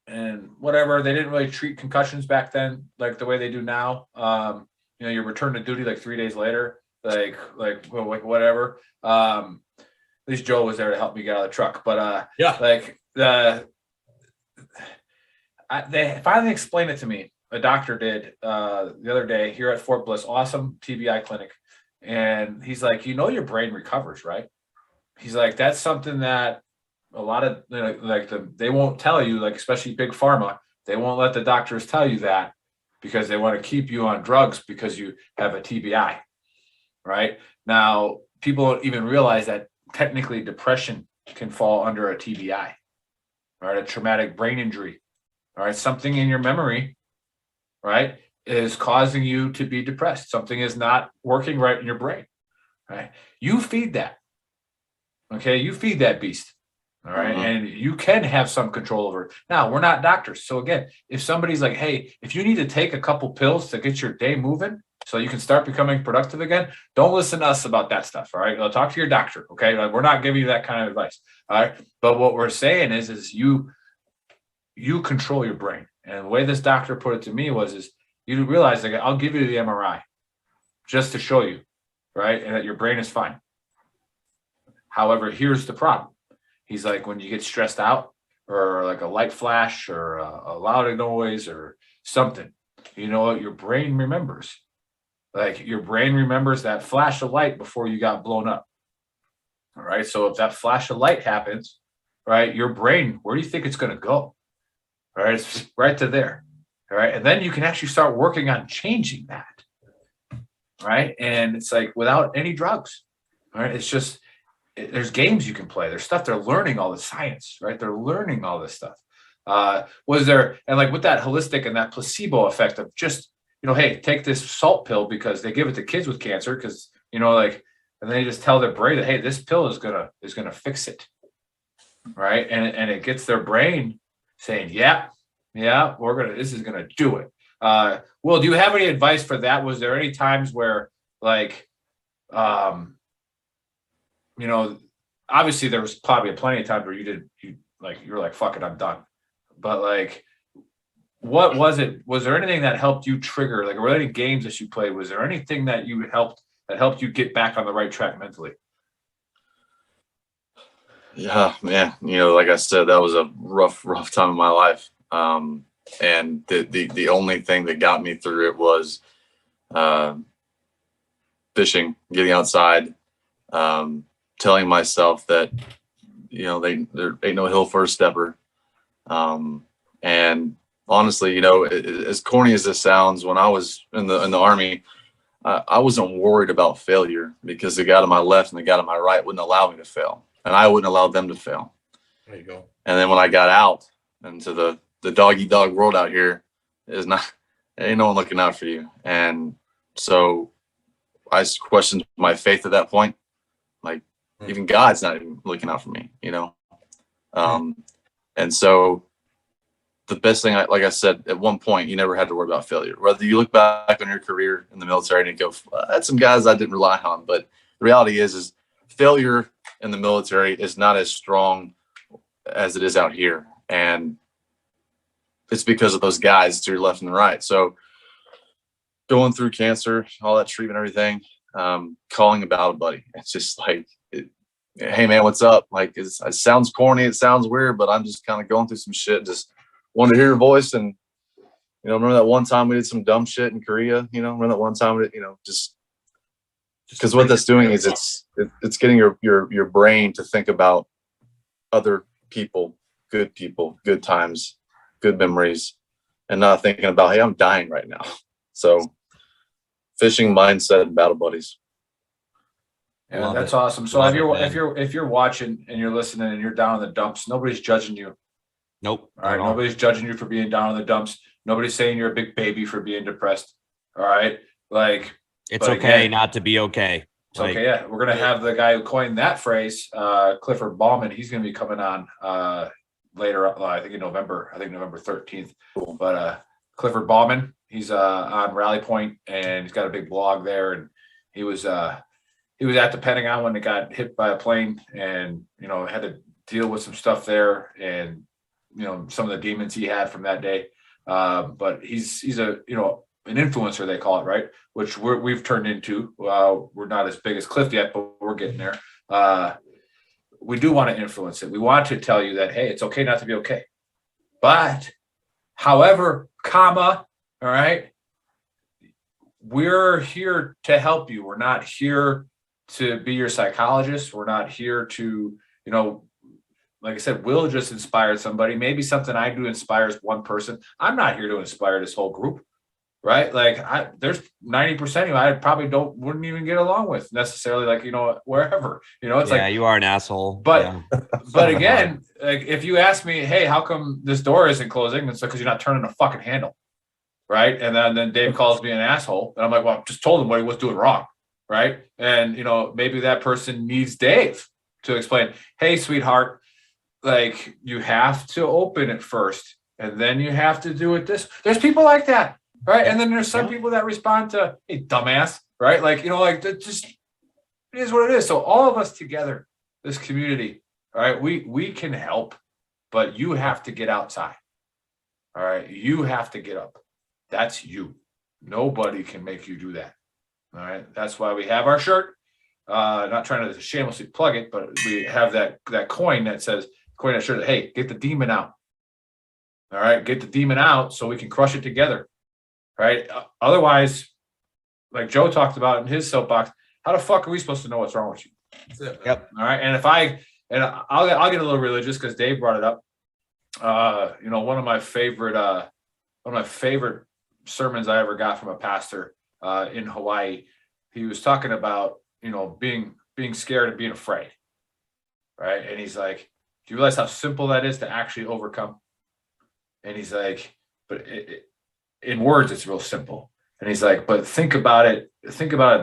and whatever, they didn't really treat concussions back then like the way they do now. You return to duty like 3 days later, like whatever. At least Joe was there to help me get out of the truck. But they finally explained it to me. A doctor did the other day here at Fort Bliss, awesome TBI clinic. And he's like, your brain recovers, right? He's like, that's something that a lot of they won't tell you, like especially big pharma, they won't let the doctors tell you that because they want to keep you on drugs because you have a TBI, right? Now, people don't even realize that technically depression can fall under a TBI, right? A traumatic brain injury, all right? Something in your memory, right, is causing you to be depressed. Something is not working right in your brain, right? You feed that, okay? You feed that beast, all right? And you can have some control over it. Now, we're not doctors. So again, if somebody's like, hey, if you need to take a couple pills to get your day moving so you can start becoming productive again, don't listen to us about that stuff, all right? Talk to your doctor, okay? Like, we're not giving you that kind of advice, all right? But what we're saying is you control your brain. And the way this doctor put it to me is you realize, like, I'll give you the MRI just to show you, right? And that your brain is fine. However, here's the problem. He's like, when you get stressed out or like a light flash or a loud noise or something, you know what your brain remembers? Like, your brain remembers that flash of light before you got blown up. All right. So if that flash of light happens, right, your brain, where do you think it's going to go? All right. It's right to there. All right. And then you can actually start working on changing that. Right. And it's like without any drugs. All right. It's just, there's games you can play. There's stuff they're learning, all the science, right? They're learning all this stuff. Was there, and like with that holistic and that placebo effect of just, you know, hey, take this salt pill because they give it to kids with cancer because, you know, like, and they just tell their brain that, hey, this pill is gonna fix it, right? And it gets their brain saying, yeah, this is gonna do it. Will, do you have any advice for that? Was there any times where, like, you know, obviously there was probably plenty of times where you were like, fuck it, I'm done. But like, what was it? Was there anything that helped you trigger, like, were there any games that you played? Was there anything that helped you get back on the right track mentally? Yeah, man. You know, like I said, that was a rough time in my life. And the only thing that got me through it was fishing, getting outside, telling myself that, you know, there ain't no hill for a stepper. And honestly, you know, as corny as this sounds, when I was in the Army, I wasn't worried about failure because the guy to my left and the guy to my right wouldn't allow me to fail, and I wouldn't allow them to fail. There you go. And then when I got out into the dog eat dog world out here, ain't no one looking out for you. And so I questioned my faith at that point. Like, even God's not even looking out for me, you know? And so the best thing, like I said, at one point, you never had to worry about failure. Whether you look back on your career in the military and you go, I had some guys I didn't rely on, but the reality is failure in the military is not as strong as it is out here. And it's because of those guys to your left and the right. So going through cancer, all that treatment, everything, calling about a buddy. It's just like, hey man, what's up? Like, it sounds corny, it sounds weird, but I'm just kind of going through some shit. Just wanted to hear your voice. And, you know, remember that one time we did some dumb shit in Korea? You know, remember that one time, you know, just because what that's doing is it's getting your brain to think about other people, good times, good memories, and not thinking about, hey, I'm dying right now. So fishing, mindset, and battle buddies. Yeah, that's awesome. So if you're watching and you're listening and you're down in the dumps, nobody's judging you. Nope. All right. Nobody's judging you for being down in the dumps. Nobody's saying you're a big baby for being depressed. All right. Like, it's okay not to be okay. It's okay. Yeah. We're going to have the guy who coined that phrase, Clifford Ballman. He's going to be coming on later, I think in November. I think November 13th. Cool. But Clifford Ballman, he's on Rally Point, and he's got a big blog there. And he was at the Pentagon when it got hit by a plane, and, you know, had to deal with some stuff there, and, you know, some of the demons he had from that day. But he's a, you know, an influencer, they call it, right? Which we've turned into. We're not as big as Cliff yet, but we're getting there. We do want to influence it. We want to tell you that, hey, it's okay not to be okay. But however, all right, we're here to help you. We're not here to be your psychologist. We're not here to, you know, like I said, Will just inspired somebody. Maybe something I do inspires one person. I'm not here to inspire this whole group. right? Like there's 90% of you I probably wouldn't even get along with necessarily, like, wherever, it's like, you are an asshole. but, yeah. but again, like if you ask me, hey, how come this door isn't closing? It's because you're not turning a fucking handle. Right. And then Dave calls me an asshole. And I'm like, well, I just told him what he was doing wrong. Right. And, maybe that person needs Dave to explain, hey, sweetheart, like you have to open it first and then you have to do it this. There's people like that. Right. And then there's some people that respond to, hey, dumbass. Right. Like, like that just it is what it is. So all of us together, this community, all right, we can help, but you have to get outside. All right. You have to get up. That's you. Nobody can make you do that. All right. That's why we have our shirt. Not trying to shamelessly plug it, but we have that coin that says, that shirt, hey, get the demon out. All right. Get the demon out so we can crush it together. Right. Otherwise, like Joe talked about in his soapbox, how the fuck are we supposed to know what's wrong with you? Yep. All right. And I'll get a little religious because Dave brought it up. One of my favorite sermons I ever got from a pastor in Hawaii, he was talking about, being scared and being afraid. Right. And he's like, do you realize how simple that is to actually overcome? And he's like, but in words, it's real simple. And he's like, but think about it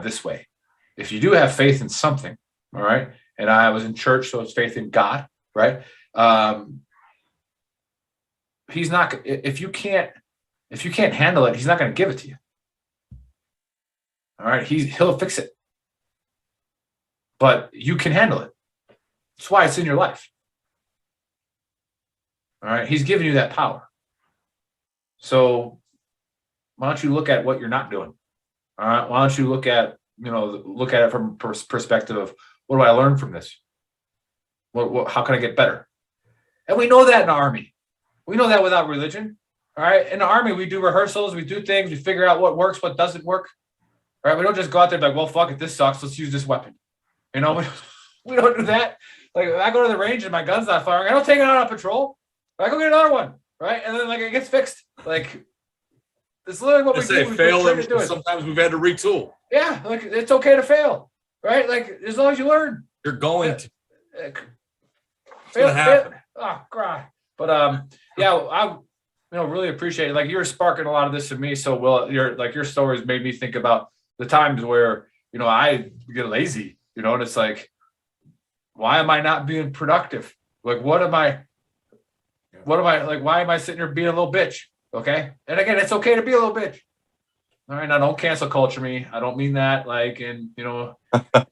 this way. If you do have faith in something, all right. And I was in church, so it's faith in God. Right. He's not, if you can't handle it, he's not going to give it to you. All right. He'll fix it. But you can handle it. That's why it's in your life. All right. He's giving you that power. So why don't you look at what you're not doing? All right. Why don't you look at it from perspective of, what do I learn from this? How can I get better? And we know that in the Army. We know that without religion. All right. In the Army, we do rehearsals, we do things, we figure out what works, what doesn't work. All right. We don't just go out there and be like, well, fuck it, this sucks. Let's use this weapon. We don't do that. Like I go to the range and my gun's not firing. I don't take it out on patrol. I go get another one. Right. And then it gets fixed. Like it's literally what we do. Fail, and sometimes we've had to retool. Yeah. Like it's okay to fail. Right. Like as long as you learn. You're going to. Fail. Oh, God. But I really appreciate it. Like you're sparking a lot of this in me. So your stories made me think about the times where, I get lazy, and it's like, why am I not being productive? Like, why am I sitting here being a little bitch? Okay. And again, it's okay to be a little bitch. All right. Now don't cancel culture me. I don't mean that like in,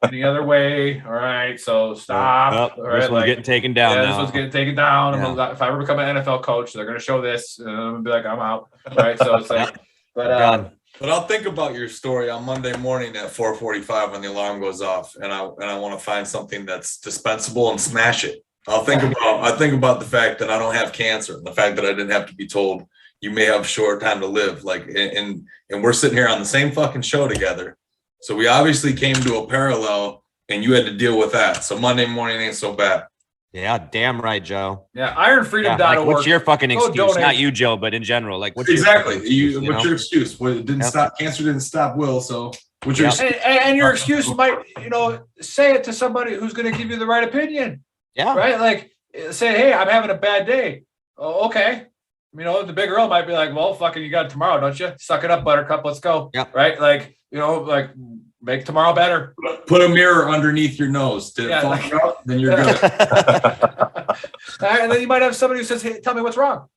any other way. All right. So stop. All right. This one's getting taken down. This one's getting taken down. Yeah. If I ever become an NFL coach, they're going to show this. And I'm going to be like, I'm out. All right. So it's like, but I'll think about your story on Monday morning at 4:45 when the alarm goes off, and I want to find something that's dispensable and smash it. I think about the fact that I don't have cancer, and the fact that I didn't have to be told you may have short time to live. Like, and we're sitting here on the same fucking show together, so we obviously came to a parallel, and you had to deal with that. So Monday morning ain't so bad. Yeah, damn right, Joe. Yeah, ironfreedom.org. Like, what's your fucking excuse? Not you, Joe, but in general. Like, what's exactly what's your excuse? Well, it didn't stop. Cancer didn't stop Will. So what's your excuse? And your excuse might, say it to somebody who's going to give you the right opinion. Yeah. Right. Like say, hey, I'm having a bad day. Oh, okay. The big girl might be like, well, fucking, you got it tomorrow, don't you? Suck it up, buttercup. Let's go. Yeah. Right. Like, make tomorrow better. Put a mirror underneath your nose. Did it fall out? Then you're good. And then you might have somebody who says, hey, tell me what's wrong.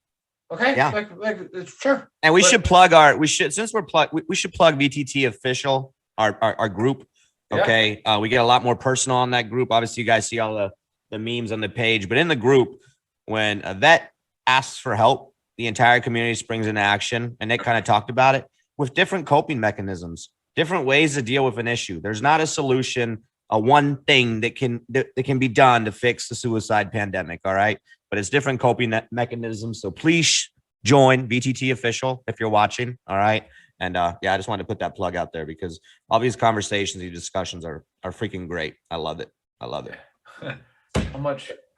Okay. Yeah. Like sure. And we should plug we should plug VTT official, our group. Okay. Yeah. We get a lot more personal on that group. Obviously you guys see all the memes on the page, but in the group, when a vet asks for help, the entire community springs into action. And they kind of talked about it with different coping mechanisms. Different ways to deal with an issue. There's not a solution, a one thing that can be done to fix the suicide pandemic. All right. But it's different coping mechanisms. So please join VTT official if you're watching. All right. And I just wanted to put that plug out there because all these conversations, these discussions are freaking great. I love it. How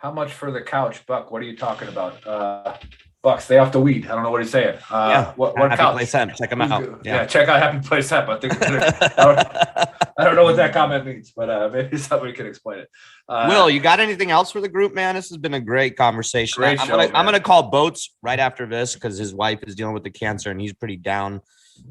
How much for the couch, Buck? What are you talking about? Buck, stay off the weed. I don't know what he's saying. What Happy couch? Place Hemp. Check them out. Yeah, check out Happy Place Hemp. I think I don't know what that comment means, but maybe somebody can explain it. Will, you got anything else for the group, man? This has been a great conversation. Great show, I'm man. gonna call Boats right after this because his wife is dealing with the cancer and he's pretty down.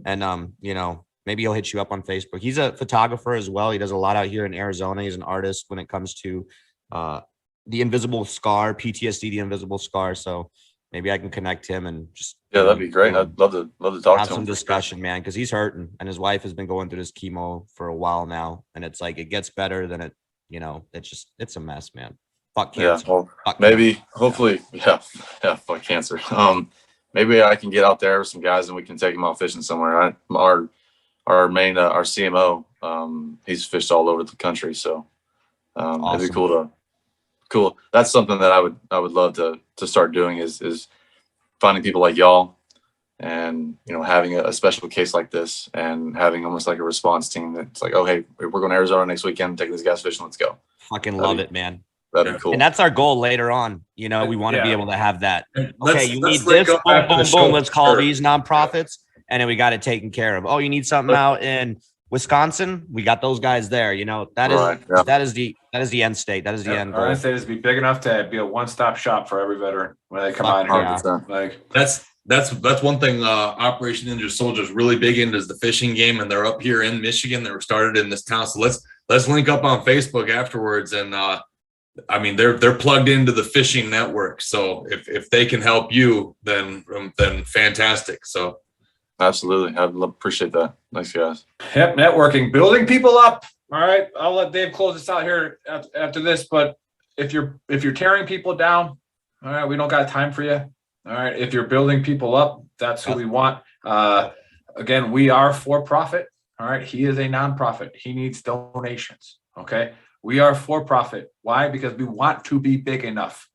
And you know, maybe he'll hit you up on Facebook. He's a photographer as well. He does a lot out here in Arizona. He's an artist when it comes to the invisible scar, PTSD, the invisible scar. So maybe I can connect him and just that'd be great. I'd love to talk have to some him. discussion, man, because he's hurting and his wife has been going through this chemo for a while now, and it's like it gets better than it, you know, it's a mess, man. Fuck cancer. Yeah, well, Fuck maybe, cancer. hopefully, yeah, fuck cancer. Maybe I can get out there with some guys and we can take them out fishing somewhere. Our main our CMO, he's fished all over the country, so it'd be cool. That's something that I would love to start doing is finding people like y'all and, you know, having a special case like this and having almost like a response team that's like, oh, hey, we're going to Arizona next weekend, taking these guys fishing, let's go. Fucking love it, man. That'd be cool. And that's our goal later on. You know, we want to be able to have that. Okay, you need Let's this, go boom, back to boom, the boom. show. Let's call Sure. these nonprofits, and then we got it taken care of. Oh, you need something out in Wisconsin? We got those guys there. You know, that is the end state. That is the end goal. I say is be big enough to be a one-stop shop for every veteran when they come Fuck out here. yeah. Like That's one thing Operation Ninja Soldier's really big into is the fishing game, and they're up here in Michigan. They were started in this town. So let's link up on Facebook afterwards. And I mean, they're plugged into the fishing network. So if they can help you, then fantastic. So Absolutely. I'd appreciate that. Thanks, guys. Yep, networking, building people up. All right, I'll let Dave close this out here after this. But if you're tearing people down, all right, we don't got time for you. All right, if you're building people up, that's who we want. Again, we are for profit. All right, he is a nonprofit. He needs donations. Okay, we are for profit. Why? Because we want to be big enough.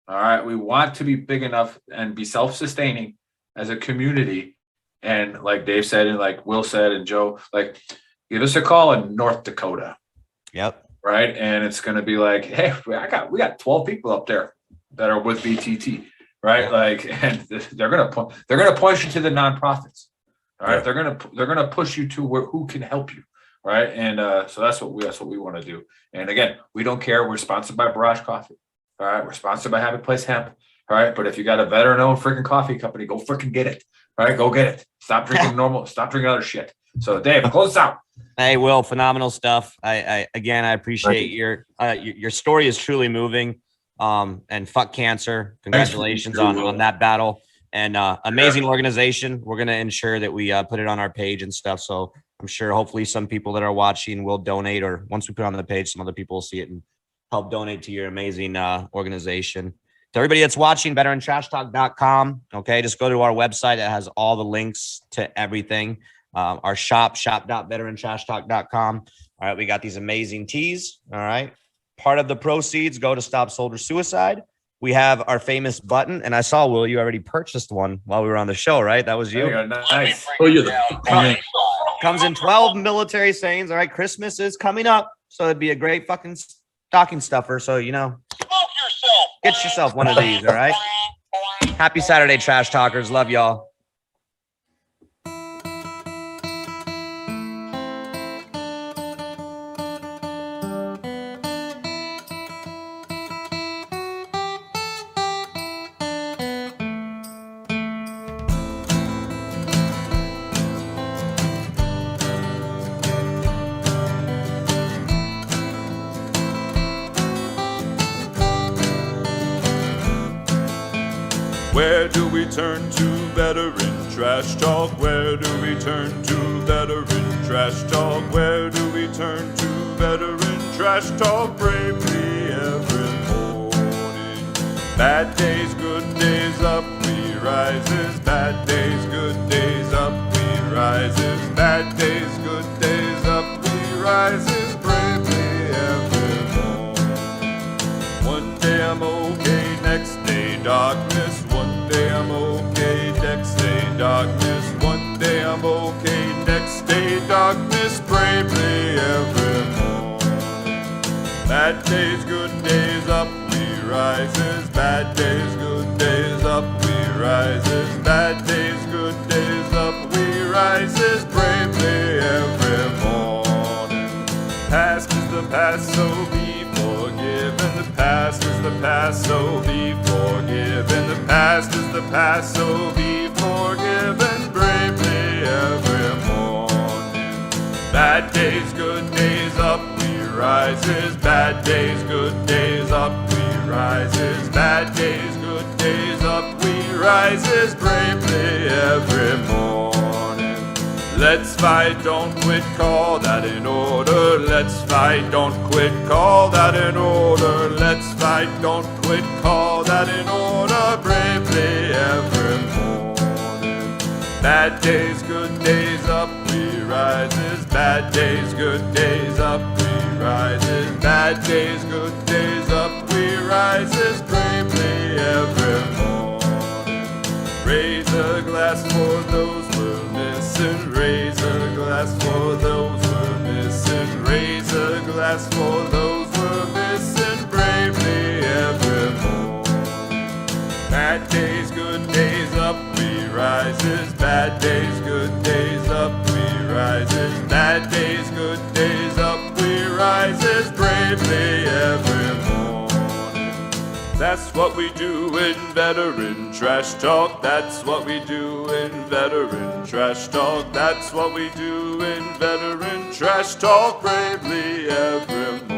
All right, we want to be big enough and be self-sustaining as a community. And like Dave said, and like Will said, and Joe, like, give us a call in North Dakota. Yep. Right. And it's going to be like, hey, we got 12 people up there that are with BTT. Right. Like, and they're going to point you to the nonprofits. All right. They're going to push you to who can help you. Right. And so that's what we want to do. And again, we don't care. We're sponsored by Barrage Coffee. All right. We're sponsored by Happy Place Hemp. All right. But if you got a veteran-owned freaking coffee company, go freaking get it. All right. Go get it. Stop drinking stop drinking other shit. So Dave, close us out. Hey, Will, phenomenal stuff. I appreciate your story is truly moving. And fuck cancer. Congratulations on that battle. And amazing organization. We're gonna ensure that we put it on our page and stuff. So I'm sure hopefully some people that are watching will donate, or once we put it on the page, some other people will see it and help donate to your amazing organization. To everybody that's watching, veterantrashtalk.com. Okay, just go to our website. It has all the links to everything. Our shop.veterantrashtalk.com. All right, we got these amazing teas. All right, part of the proceeds go to Stop Soldier Suicide. We have our famous button, and I saw, Will, you already purchased one while we were on the show, right? That was you. Nice. oh, you're the Comes in 12 military sayings. All right, Christmas is coming up, so it'd be a great fucking stocking stuffer. So, you know, get yourself one of these, all right? Happy Saturday, Trash Talkers. Love y'all. Where do we turn to, veteran trash talk? Where do we turn to, veteran trash talk? Where do we turn to, veteran trash talk? Bravely every morning. Bad days, good days, up we rises. Bad days, good days, up we rises. Bad days, good days, up we rises. Bravely every morning. One day I'm okay, next day darkness. One day I'm okay, next day darkness. One day I'm okay, next day darkness. Bravely every morning. Bad days, good days, up we rise. rises. Bad days, good days, up we rises. Bad days, good days, up we rises. Bravely every morning. Past is the past, so be forgiven. The past is the past, so be forgiven. The past is the past, so be forgiven. Bravely every morning. Bad days, good days, up we rises. Bad days, good days, up we rises. Bad days, good days, up we rises. Bravely every morning. Let's fight, don't quit, call that in order. Let's fight, don't quit, call that in order. Let's fight, don't quit, call that in order. Bravely every morning. Bad days, good days, up we rises. Bad days, good days, up we rises. Bad days, good days, up we rises. Bravely every morning. Raise a glass for those we're missing. Raise a glass for those we're missing. Raise a glass for those we're missing. Bravely every morning. Bad days, good days, up we rises. Bad days, good days, up we rises. Bad days, good days, up we rises. Bravely every morning. That's what we do in veteran trash talk. That's what we do in veteran trash talk. That's what we do in veteran trash talk. Bravely every morning.